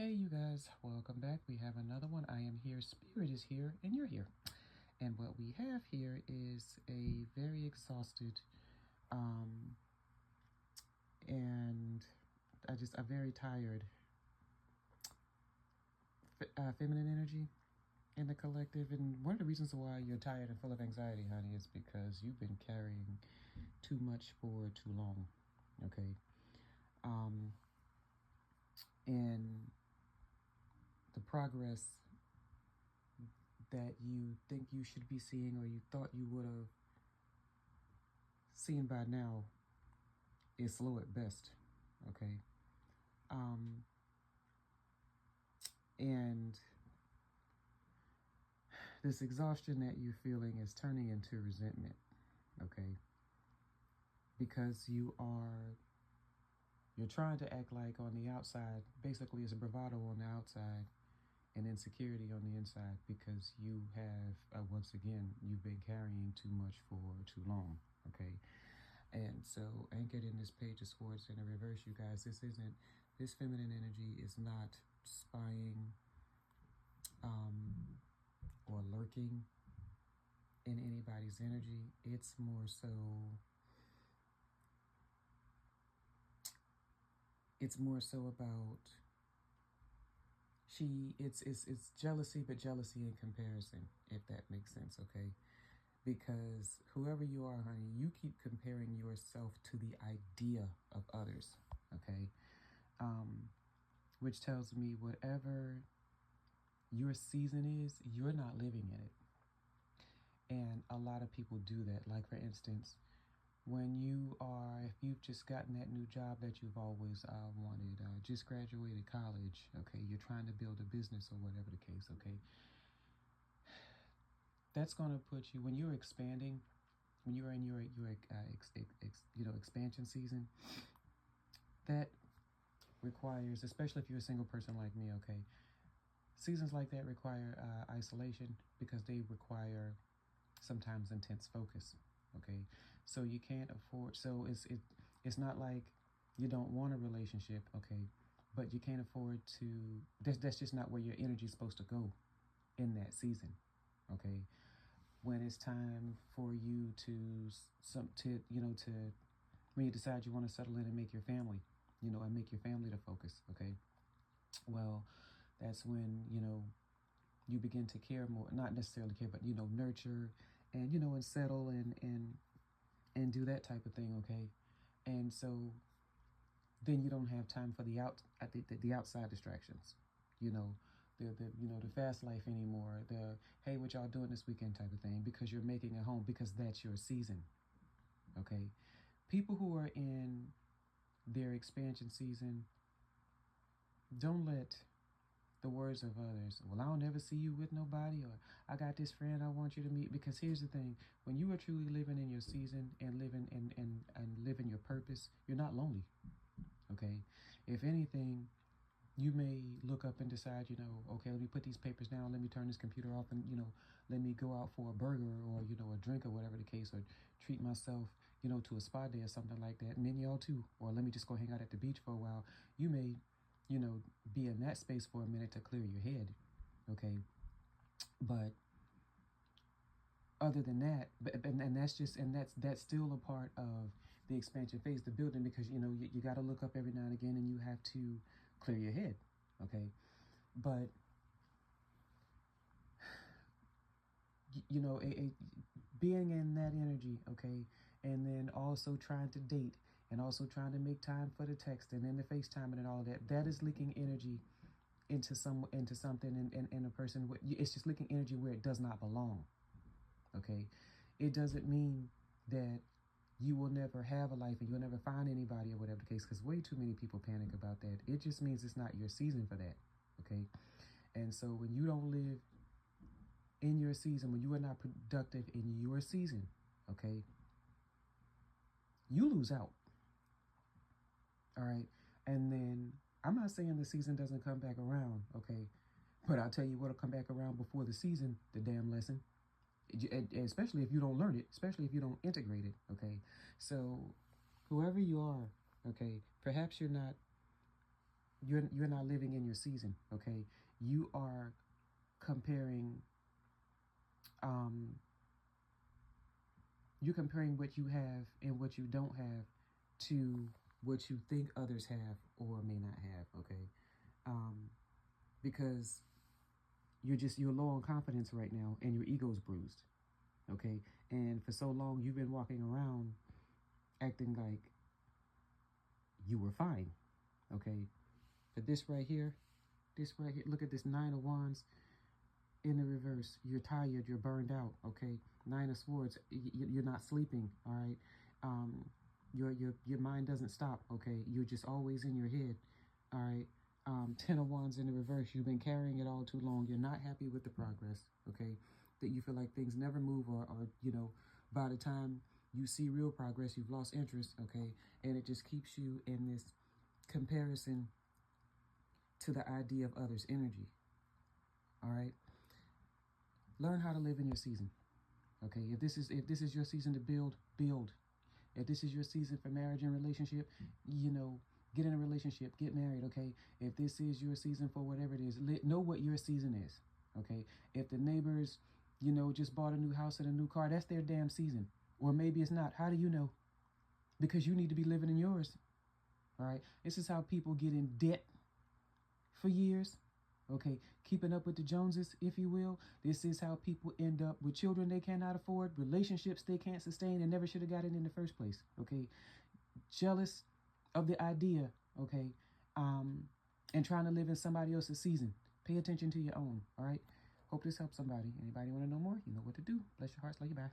Hey, you guys, welcome back. We have another one. I am here, Spirit is here, and you're here. And what we have here is a very exhausted um, and a very tired feminine energy in the collective. And one of the reasons why you're tired and full of anxiety, honey, is because you've been carrying too much for too long. Okay. And the progress that you think you should be seeing or you thought you would have seen by now is slow at best. Okay. And this exhaustion that you're feeling is turning into resentment. Okay. Because you're trying to act like on the outside, basically it's a bravado on the outside and insecurity on the inside, because you have, once again, you've been carrying too much for too long. Okay. And so anchored in this page of swords in a reverse, you guys, this feminine energy is not spying or lurking in anybody's energy. It's more so about it's jealousy, but jealousy in comparison, if that makes sense. Okay. Because whoever you are, honey, you keep comparing yourself to the idea of others. Okay. Which tells me whatever your season is, you're not living in it. And a lot of people do that. Like, for instance, if you've just gotten that new job that you've always wanted, just graduated college, okay, you're trying to build a business or whatever the case, okay, that's going to put you, when you're expanding, when you're in your expansion season, that requires, especially if you're a single person like me, okay, seasons like that require isolation, because they require sometimes intense focus. Okay. So you can't afford, so it's not like you don't want a relationship. Okay. But you can't afford to, that's just not where your energy is supposed to go in that season. Okay. When it's time for you when you decide you want to settle in and make your family, and make your family the focus. Okay. Well, that's when, you begin to care more, not necessarily care, but, nurture and, and settle and do that type of thing. Okay. And so then you don't have time for the outside distractions, the fast life anymore, the, hey, what y'all doing this weekend type of thing, because you're making a home, because that's your season. Okay. People who are in their expansion season, don't let the words of others, well, I'll never see you with nobody, or I got this friend I want you to meet. Because here's the thing, when you are truly living in your season and living and living your purpose, you're not lonely. Okay. If anything, you may look up and decide, okay, let me put these papers down, let me turn this computer off, and, let me go out for a burger or, a drink or whatever the case, or treat myself, to a spa day or something like that. And then y'all too, or let me just go hang out at the beach for a while. You may, be in that space for a minute to clear your head. Okay. But other than that, that's still a part of the expansion phase, the building, because, you got to look up every now and again, and you have to clear your head. Okay. But, being in that energy, okay, and then also trying to date, and also trying to make time for the text and then the FaceTime and all that is leaking energy into something in a person. It's just leaking energy where it does not belong. Okay. It doesn't mean that you will never have a life and you'll never find anybody or whatever the case, because way too many people panic about that. It just means it's not your season for that. Okay. And so when you don't live in your season, when you are not productive in your season, okay, you lose out. All right. And then I'm not saying the season doesn't come back around. Okay. But I'll tell you what'll come back around before the season, the damn lesson. Especially if you don't learn it, especially if you don't integrate it. Okay. So whoever you are, okay, perhaps you're not you're not living in your season, okay? You are comparing you're comparing what you have and what you don't have to what you think others have or may not have, okay? Because you're low on confidence right now and your ego's bruised, okay? And for so long you've been walking around acting like you were fine, okay? But this right here, look at this Nine of Wands in the reverse. You're tired, you're burned out, okay? Nine of Swords, you're not sleeping, all right? Your mind doesn't stop, okay? You're just always in your head, all right? Ten of Wands in the reverse, you've been carrying it all too long. You're not happy with the progress, okay? That you feel like things never move, or you know, by the time you see real progress, you've lost interest, okay? And it just keeps you in this comparison to the idea of others' energy, all right? Learn how to live in your season, okay? If this is your season to build, build. If this is your season for marriage and relationship, you know, get in a relationship, get married, okay? If this is your season for whatever it is, know what your season is, okay? If the neighbors, you know, just bought a new house and a new car, that's their damn season. Or maybe it's not. How do you know? Because you need to be living in yours, all right? This is how people get in debt for years, okay? Keeping up with the Joneses, if you will. This is how people end up with children they cannot afford, relationships they can't sustain and never should have gotten in the first place, okay? Jealous of the idea, okay, and trying to live in somebody else's season. Pay attention to your own, all right? Hope this helps somebody. Anybody want to know more? You know what to do. Bless your hearts, love you, bye.